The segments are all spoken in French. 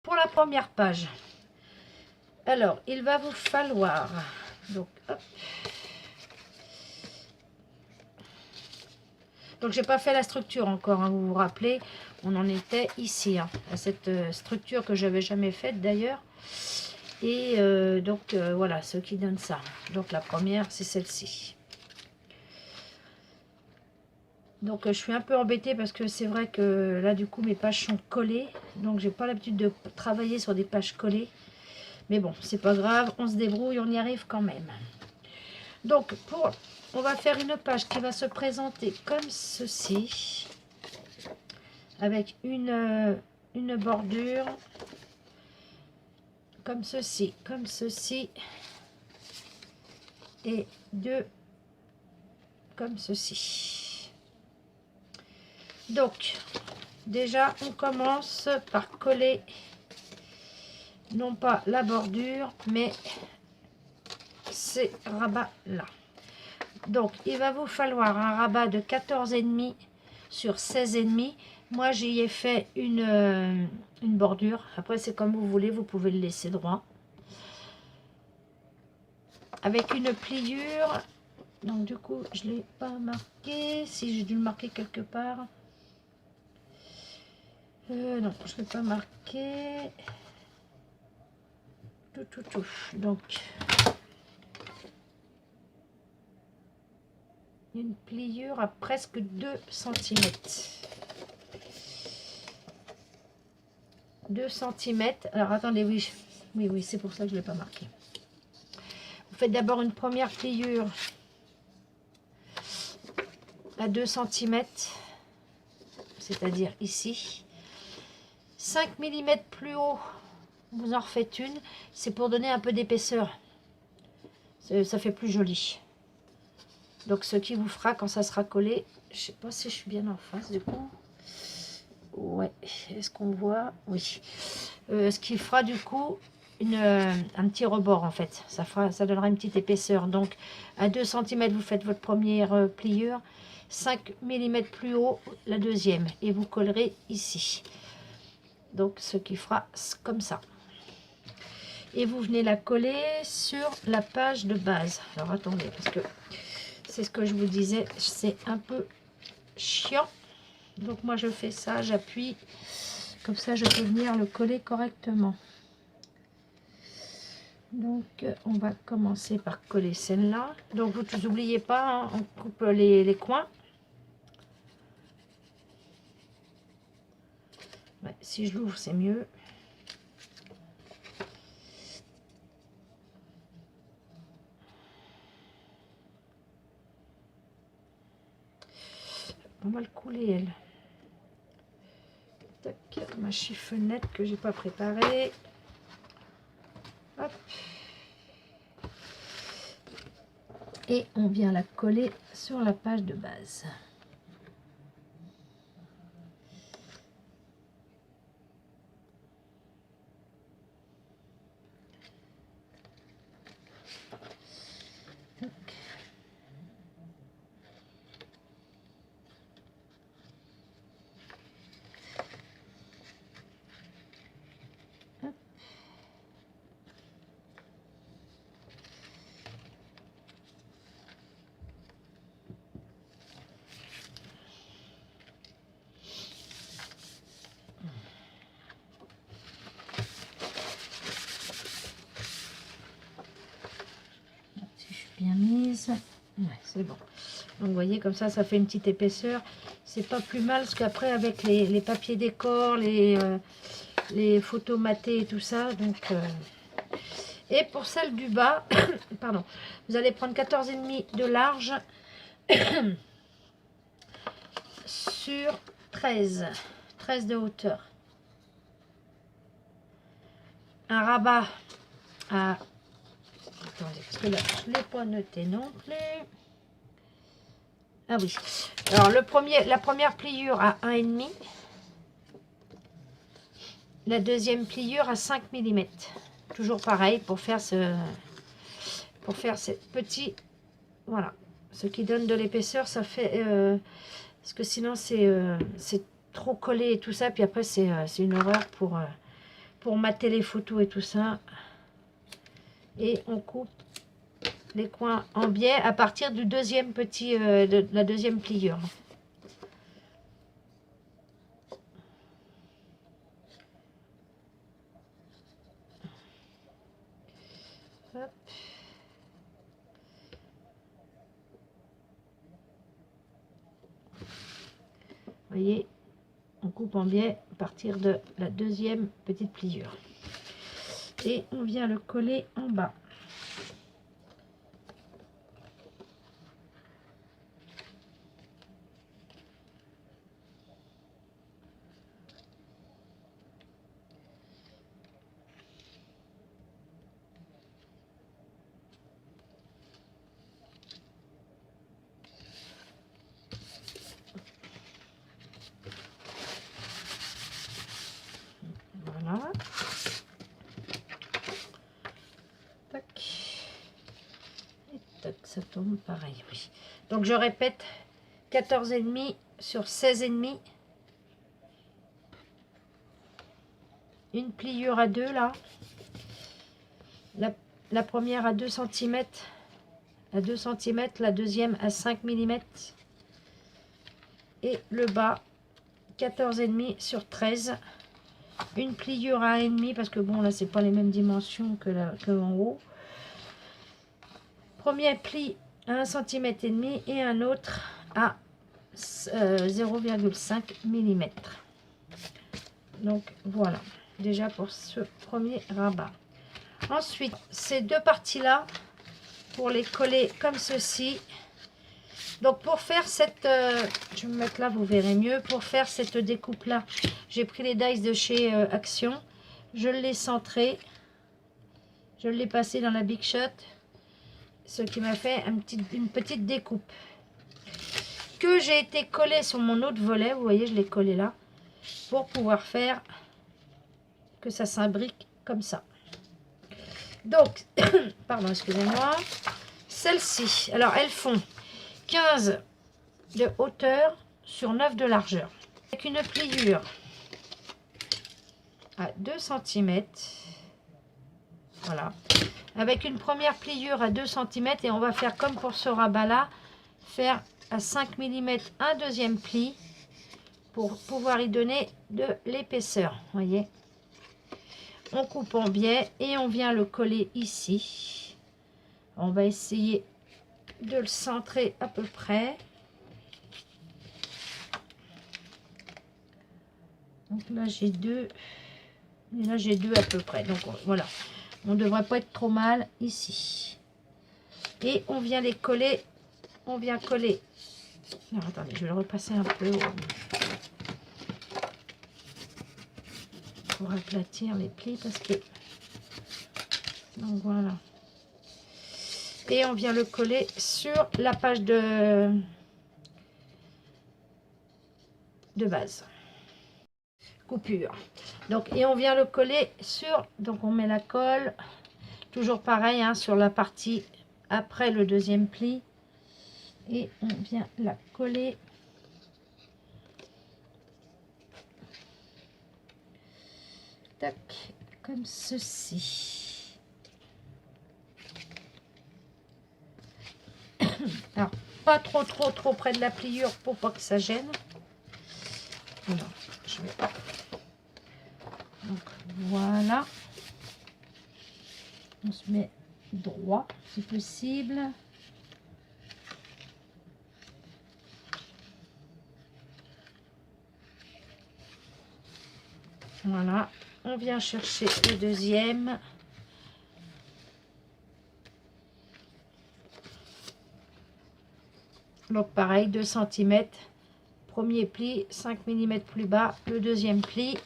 pour la première page, alors il va vous falloir, donc hop, donc j'ai pas fait la structure encore, hein, vous vous rappelez, on en était ici, hein, à cette structure que j'avais jamais faite d'ailleurs. Et donc voilà ce qui donne ça. Donc la première c'est celle-ci. Donc je suis un peu embêtée parce que c'est vrai que là du coup mes pages sont collées, donc j'ai pas l'habitude de travailler sur des pages collées, mais bon c'est pas grave, on se débrouille, on y arrive quand même. Donc on va faire une page qui va se présenter comme ceci, avec une bordure comme ceci, et deux comme ceci. Donc déjà on commence par coller non pas la bordure mais ces rabats là. Donc il va vous falloir un rabat de 14,5 sur 16,5. Moi j'y ai fait une bordure, après c'est comme vous voulez, vous pouvez le laisser droit avec une pliure. Donc du coup je l'ai pas marqué, si j'ai dû le marquer quelque part, non je ne l'ai pas marqué, donc une pliure à presque 2 cm. 2 cm. Alors attendez, oui, c'est pour ça que je ne l'ai pas marqué. Vous faites d'abord une première pliure à 2 cm, c'est-à-dire ici. 5 mm plus haut, vous en refaites une. C'est pour donner un peu d'épaisseur. Ça fait plus joli. Donc ce qui vous fera quand ça sera collé, je sais pas si je suis bien en face du coup. Ouais, est-ce qu'on voit? Oui. Ce qui fera du coup un petit rebord en fait. Ça donnera une petite épaisseur. Donc à 2 cm, vous faites votre première pliure. 5 mm plus haut, la deuxième. Et vous collerez ici. Donc ce qui fera comme ça. Et vous venez la coller sur la page de base. Alors attendez, parce que c'est ce que je vous disais, c'est un peu chiant. Donc moi je fais ça, j'appuie, comme ça je peux venir le coller correctement. Donc on va commencer par coller celle-là. Donc vous n'oubliez pas, hein, on coupe les coins. Ouais, si je l'ouvre c'est mieux. On va le couler elle. Tac, ma chiffonnette que j'ai pas préparée. Hop. Et on vient la coller sur la page de base. Bien mise, ouais, c'est bon. Donc vous voyez comme ça fait une petite épaisseur. C'est pas plus mal parce qu'après avec les papiers décor, les photos matées et tout ça. Donc et pour celle du bas, pardon, vous allez prendre 14,5 de large sur 13 de hauteur. Un rabat à... Attendez, parce que là, je ne l'ai pas noté non plus. Ah oui. Alors, la première pliure à 1,5. La deuxième pliure à 5 mm. Toujours pareil pour faire ce petit... Voilà. Ce qui donne de l'épaisseur, ça fait... parce que sinon, c'est trop collé et tout ça. Puis après, c'est une horreur pour pour mater les photos et tout ça. Et on coupe les coins en biais à partir du deuxième petit, de la deuxième pliure. Hop. Vous voyez, on coupe en biais à partir de la deuxième petite pliure. Et on vient le coller en bas. Voilà. Tac. Et tac, ça tombe pareil, oui. Donc je répète, 14,5 sur 16,5. Une pliure à 2 là. La première à 2 cm. À 2 cm, la deuxième à 5 mm. Et le bas, 14,5 sur 13. Une pliure à 1,5 parce que bon là c'est pas les mêmes dimensions que en haut. Premier pli à 1,5 cm et un autre à 0,5 mm. Donc voilà, déjà pour ce premier rabat. Ensuite, ces deux parties-là, pour les coller comme ceci. Donc pour faire cette, je vais me mettre là, vous verrez mieux. Pour faire cette découpe-là, j'ai pris les dies de chez Action. Je l'ai centré. Je l'ai passé dans la Big Shot. Ce qui m'a fait une petite découpe. Que j'ai été collée sur mon autre volet. Vous voyez, je l'ai collé là. Pour pouvoir faire que ça s'imbrique comme ça. Donc, pardon, excusez-moi. Celles-ci, alors elles font 15 de hauteur sur 9 de largeur. Avec une pliure à 2 cm. Voilà. Avec une première pliure à 2 cm et on va faire comme pour ce rabat-là. Faire à 5 mm un deuxième pli pour pouvoir y donner de l'épaisseur. Voyez. On coupe en biais et on vient le coller ici. On va essayer de le centrer à peu près. Donc là j'ai deux et là j'ai deux à peu près. Donc voilà, on ne devrait pas être trop mal ici. Et on vient les coller. On vient coller. Alors, attendez, je vais le repasser un peu pour aplatir les plis parce que donc voilà. Et on vient le coller sur la page de base. Coupure. Donc, et on vient le coller sur, donc on met la colle, toujours pareil, hein, sur la partie après le deuxième pli. Et on vient la coller. Tac, comme ceci. Alors, pas trop près de la pliure pour pas que ça gêne. Non, je vais pas. Donc voilà. On se met droit si possible. Voilà. On vient chercher le deuxième. Donc pareil, 2 cm. Premier pli, 5 mm plus bas. Le deuxième pli.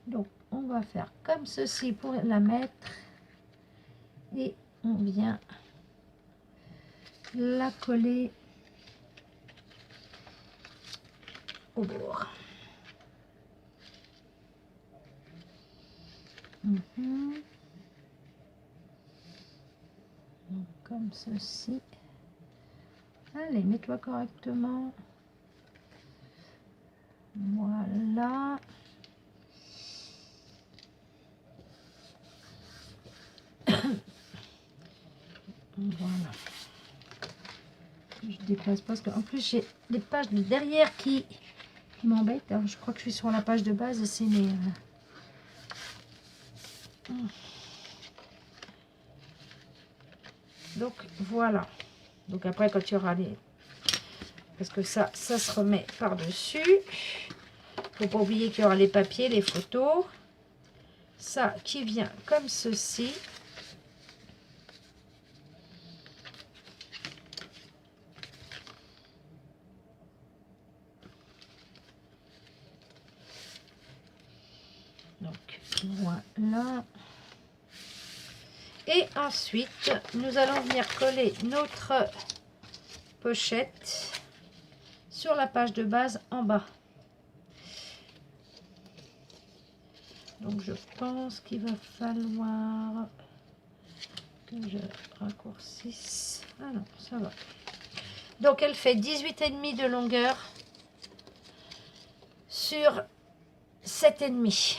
Donc on va faire comme ceci pour la mettre. Et on vient la coller au bord. Donc, comme ceci. Allez, mets-toi correctement. Voilà. Voilà. Je déplace parce qu'en plus j'ai les pages de derrière qui m'embêtent. Alors je crois que je suis sur la page de base, c'est mes... Donc voilà. Donc après quand il y aura les... Parce que ça se remet par-dessus. Faut pas oublier qu'il y aura les papiers, les photos. Ça qui vient comme ceci. Donc voilà. Et ensuite, nous allons venir coller notre pochette sur la page de base en bas. Donc je pense qu'il va falloir que je raccourcisse. Ah non, ça va. Donc elle fait 18,5 de longueur sur 7,5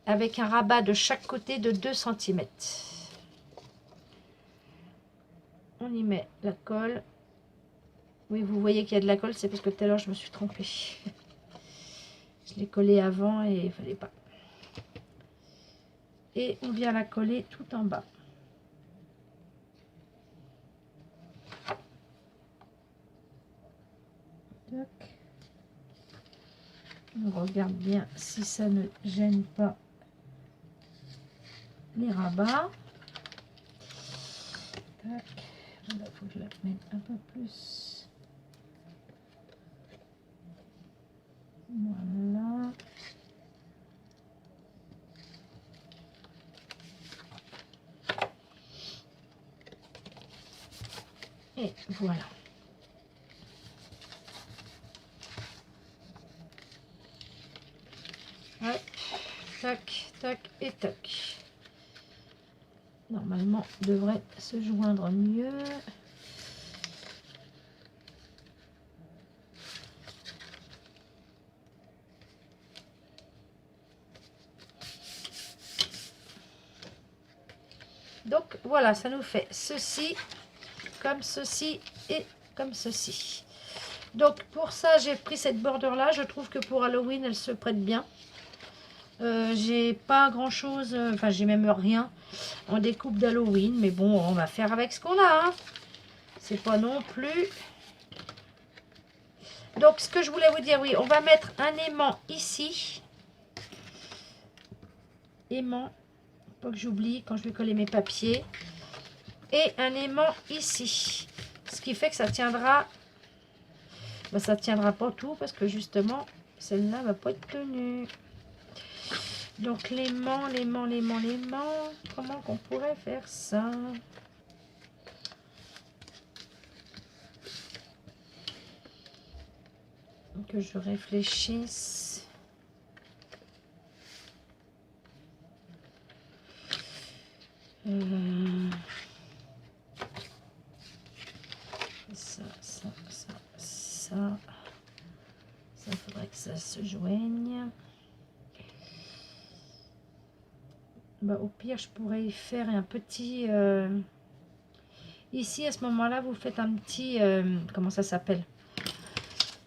avec un rabat de chaque côté de 2 cm. On y met la colle. Oui, vous voyez qu'il y a de la colle, c'est parce que tout à l'heure je me suis trompée. Je l'ai collé avant et il ne fallait pas. Et on vient la coller tout en bas. Tac. On regarde bien si ça ne gêne pas les rabats. Tac. Il faut que je la mette un peu plus. Voilà. Et voilà. Hop, tac, tac et tac. Normalement, devrait se joindre mieux. Donc voilà, ça nous fait ceci, comme ceci et comme ceci. Donc pour ça, j'ai pris cette bordure là. Je trouve que pour Halloween, elle se prête bien. J'ai pas grand chose, enfin j'ai même rien en découpe d'Halloween, mais bon, on va faire avec ce qu'on a, hein. C'est pas non plus. Donc ce que je voulais vous dire, oui, on va mettre un aimant ici. Aimant, pas que j'oublie quand je vais coller mes papiers. Et un aimant ici. Ce qui fait que ça tiendra, ben, ça tiendra pas tout parce que justement, celle-là va pas être tenue. Donc l'aimant, comment qu'on pourrait faire ça? Que je réfléchisse. Ça. Ça faudrait que ça se joigne. Bah, au pire, je pourrais y faire un petit... Ici, à ce moment-là, vous faites un petit... comment ça s'appelle?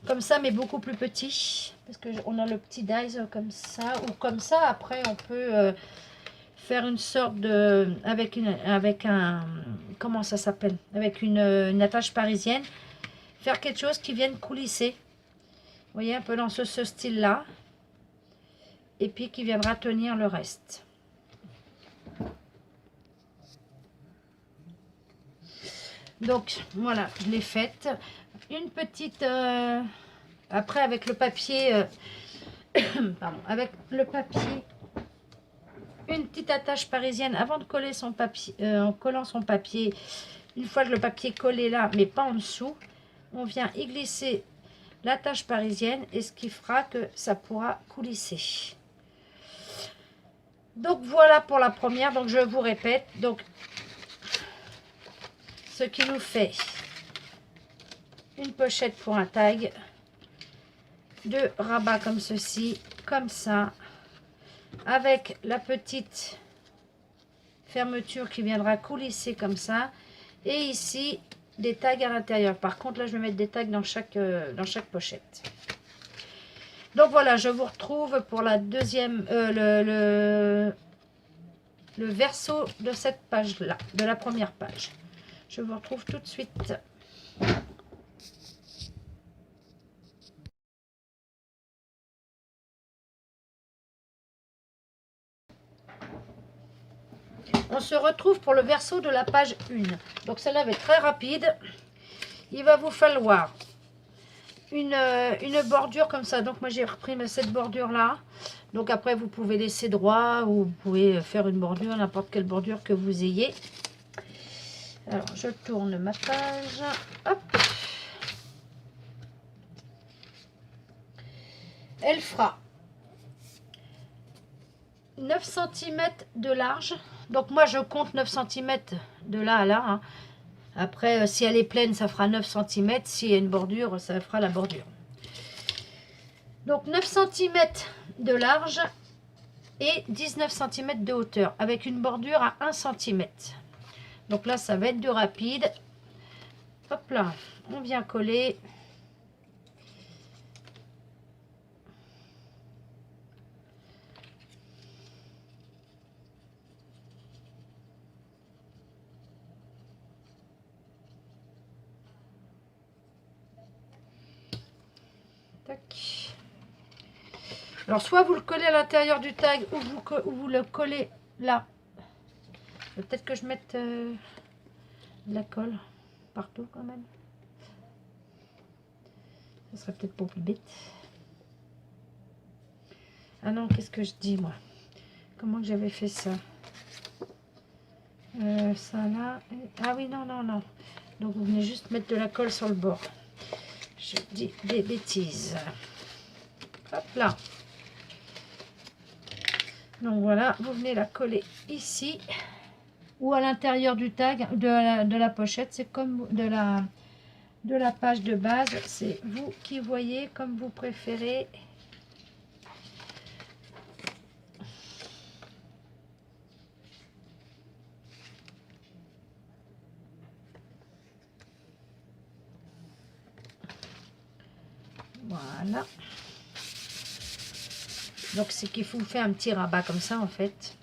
Comme ça, mais beaucoup plus petit. Parce qu'on a le petit dies comme ça. Ou comme ça, après, on peut faire une sorte de... Avec un... Comment ça s'appelle? Avec une attache parisienne. Faire quelque chose qui vienne coulisser. Vous voyez, un peu dans ce style-là. Et puis qui viendra tenir le reste. Donc voilà, je l'ai faite. Une petite... après avec le papier... pardon, avec le papier... Une petite attache parisienne avant de coller son papier... en collant son papier, une fois que le papier est collé là, mais pas en dessous, on vient y glisser l'attache parisienne et ce qui fera que ça pourra coulisser. Donc voilà pour la première. Donc je vous répète. Donc ce qui nous fait une pochette pour un tag, 2 rabats comme ceci, comme ça, avec la petite fermeture qui viendra coulisser comme ça, et ici des tags à l'intérieur. Par contre là je vais mettre des tags dans chaque pochette. Donc voilà, je vous retrouve pour la deuxième le verso de cette page là, de la première page. Je vous retrouve tout de suite. On se retrouve pour le verso de la page 1. Donc celle-là va être très rapide. Il va vous falloir une bordure comme ça. Donc moi j'ai repris cette bordure là. Donc après vous pouvez laisser droit ou vous pouvez faire une bordure, n'importe quelle bordure que vous ayez. Alors je tourne ma page. Hop. Elle fera 9 cm de large. Donc moi je compte 9 cm de là à là. Hein. Après si elle est pleine ça fera 9 cm. S'il y a une bordure ça fera la bordure. Donc 9 cm de large et 19 cm de hauteur avec une bordure à 1 cm. Donc là ça va être du rapide. Hop là, on vient coller. Tac. Alors soit vous le collez à l'intérieur du tag ou vous le collez là. Peut-être que je mette de la colle partout quand même. Ça serait peut-être pas plus bête. Ah non, qu'est-ce que je dis moi? Comment que j'avais fait ça? Ça là. Ah oui, non, non, non. Donc vous venez juste mettre de la colle sur le bord. Je dis des bêtises. Hop là. Donc voilà, vous venez la coller ici ou à l'intérieur du tag de la pochette. C'est comme de la page de base. C'est vous qui voyez comme vous préférez. Voilà. Donc c'est qu'il faut faire un petit rabat comme ça en fait.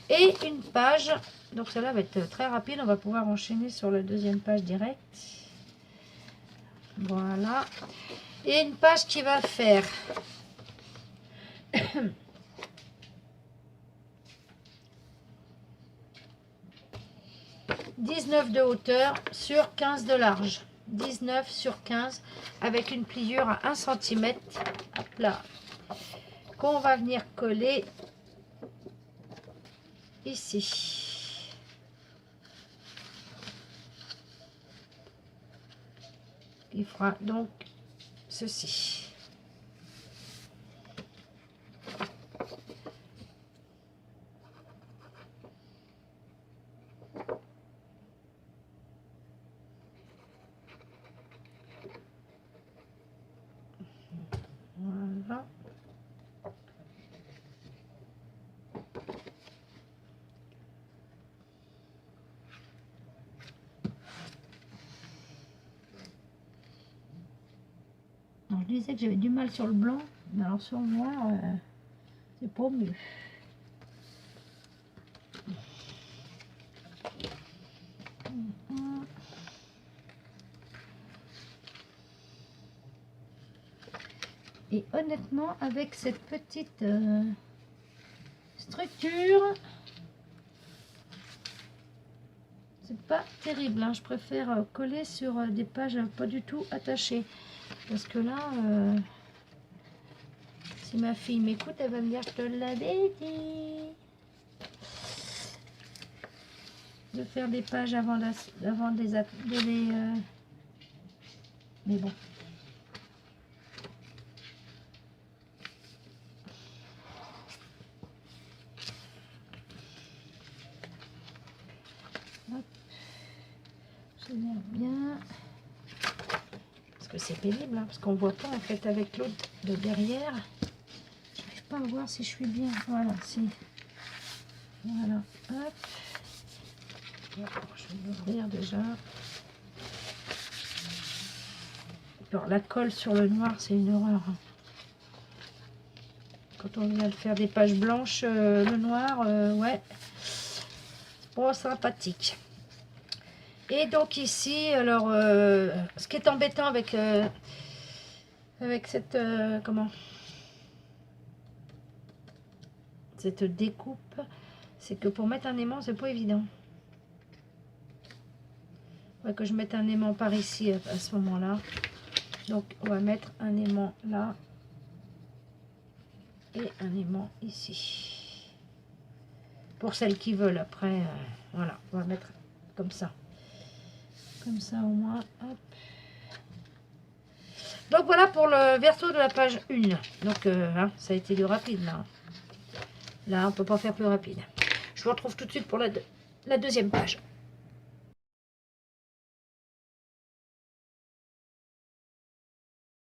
Et une page. Donc celle-là va être très rapide. On va pouvoir enchaîner sur la deuxième page direct. Voilà. Et une page qui va faire 19 de hauteur sur 15 de large. 19 sur 15 avec une pliure à 1 cm. Hop là. Qu'on va venir coller ici. Il fera donc ceci. Voilà. Alors, je disais que j'avais du mal sur le blanc, mais alors sur le noir, c'est pas mieux. Et honnêtement, avec cette petite structure, c'est pas terrible. Hein. Je préfère coller sur des pages pas du tout attachées. Parce que là, si ma fille m'écoute, elle va me dire je te l'avais dit. De faire des pages avant de les... Mais bon. Hop. Je mets bien. que c'est pénible, hein, parce qu'on voit pas en fait avec l'autre de derrière. J'arrive pas à voir si je suis bien. Voilà, si. Voilà, hop. Je vais l'ouvrir déjà. Alors, la colle sur le noir, c'est une horreur. Hein. Quand on vient de faire des pages blanches, le noir, ouais, c'est pas sympathique. Et donc ici, alors, ce qui est embêtant avec, avec cette, comment, cette découpe, c'est que pour mettre un aimant, c'est pas évident. Il faudrait que je mette un aimant par ici à ce moment-là. Donc, on va mettre un aimant là et un aimant ici. Pour celles qui veulent, après, voilà, on va mettre comme ça. Comme ça au moins, hop. Donc voilà pour le verso de la page 1. Donc hein, ça a été du rapide là. Là, on peut pas faire plus rapide. Je vous retrouve tout de suite pour la deuxième page.